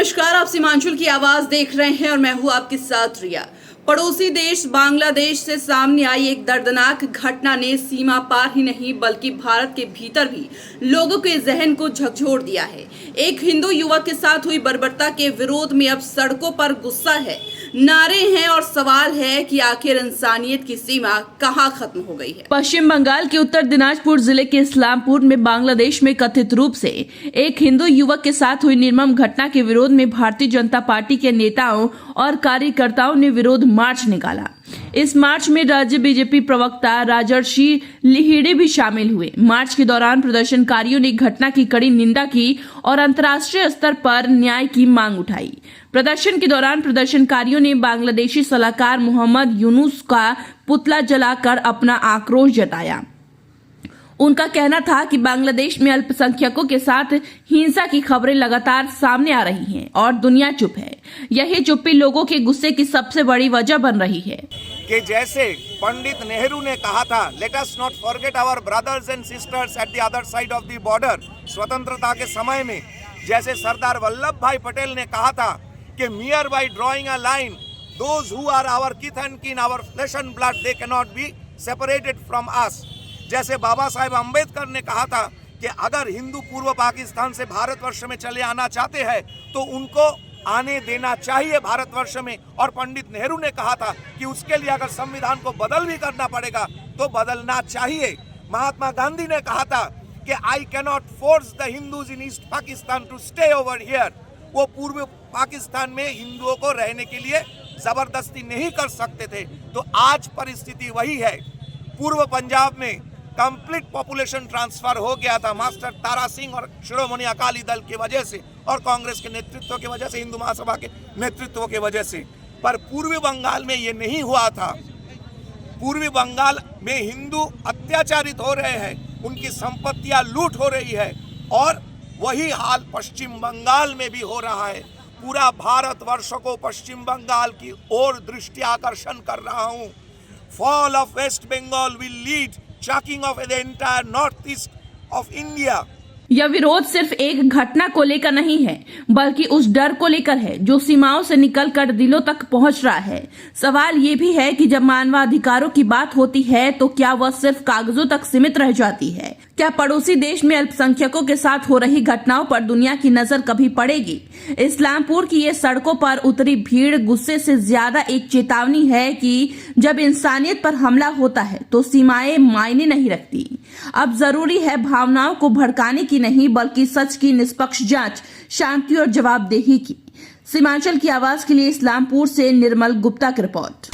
नमस्कार, आप सीमांचल की आवाज देख रहे हैं और मैं हूं आपके साथ रिया। पड़ोसी देश बांग्लादेश से सामने आई एक दर्दनाक घटना ने सीमा पार ही नहीं बल्कि भारत के भीतर भी लोगों के जहन को झकझोर दिया है। एक हिंदू युवक के साथ हुई बर्बरता के विरोध में अब सड़कों पर गुस्सा है, नारे हैं और सवाल है कि आखिर इंसानियत की सीमा कहां खत्म हो गई है। पश्चिम बंगाल के उत्तर दिनाजपुर जिले के इस्लामपुर में बांग्लादेश में कथित रूप से एक हिंदू युवक के साथ हुई निर्मम घटना के विरोध में भारतीय जनता पार्टी के नेताओं और कार्यकर्ताओं ने विरोध मार्च निकाला। इस मार्च में राज्य बीजेपी प्रवक्ता राजर्षि लिहिड़े भी शामिल हुए। मार्च के दौरान प्रदर्शनकारियों ने घटना की कड़ी निंदा की और अंतर्राष्ट्रीय स्तर पर न्याय की मांग उठाई। प्रदर्शन के दौरान प्रदर्शनकारियों ने बांग्लादेशी सलाहकार मोहम्मद यूनुस का पुतला जलाकर अपना आक्रोश जताया। उनका कहना था कि बांग्लादेश में अल्पसंख्यकों के साथ हिंसा की खबरें लगातार सामने आ रही हैं और दुनिया चुप है। यही चुप्पी लोगों के गुस्से की सबसे बड़ी वजह बन रही है। कि जैसे पंडित नेहरू ने कहा था, let us not forget our brothers and sisters at the other side of the border, स्वतंत्रता के समय में, जैसे सरदार वल्लभ भाई पटेल ने कहा था कि mere by drawing a line those who are our kith and kin, our flesh and blood, they can not be separated from us. जैसे बाबा साहेब अम्बेडकर ने कहा था कि अगर हिंदू पूर्व पाकिस्तान से भारतवर्ष में चले आना चाहते हैं तो उनको आने देना चाहिए भारतवर्ष में। और पंडित नेहरू ने कहा था कि उसके लिए अगर संविधान को बदल भी करना पड़ेगा तो बदलना चाहिए। महात्मा गांधी ने कहा था कि I can not force the Hindus in East Pakistan to stay over here. वो पूर्व पाकिस्तान में हिंदुओं को रहने के लिए जबरदस्ती नहीं कर सकते थे। तो आज परिस्थिति वही है। पूर्व पंजाब में कंप्लीट पॉपुलेशन ट्रांसफर हो गया था मास्टर तारा सिंह और शिरोमणि अकाली दल की वजह से और कांग्रेस के नेतृत्व की वजह से, हिंदू महासभा के नेतृत्व की वजह से। पर पूर्वी बंगाल में ये नहीं हुआ था। पूर्वी बंगाल में हिंदू अत्याचारित हो रहे हैं, उनकी संपत्तियां लूट हो रही है और वही हाल पश्चिम बंगाल में भी हो रहा है। पूरा भारतवर्ष को पश्चिम बंगाल की ओर दृष्टि आकर्षण कर रहा हूँ। Fall of West Bengal will lead shocking of the entire northeast of India। यह विरोध सिर्फ एक घटना को लेकर नहीं है बल्कि उस डर को लेकर है जो सीमाओं से निकलकर दिलों तक पहुंच रहा है। सवाल ये भी है कि जब मानवाधिकारों की बात होती है तो क्या वह सिर्फ कागजों तक सीमित रह जाती है? क्या पड़ोसी देश में अल्पसंख्यकों के साथ हो रही घटनाओं पर दुनिया की नजर कभी पड़ेगी? इस्लामपुर की ये सड़कों पर उतरी भीड़ गुस्से से ज्यादा एक चेतावनी है कि जब इंसानियत पर हमला होता है तो सीमाएं मायने नहीं रखती। अब जरूरी है भावनाओं को भड़काने की नहीं बल्कि सच की निष्पक्ष जांच, शांति और जवाबदेही की। सीमांचल की आवाज के लिए इस्लामपुर से निर्मल गुप्ता की रिपोर्ट।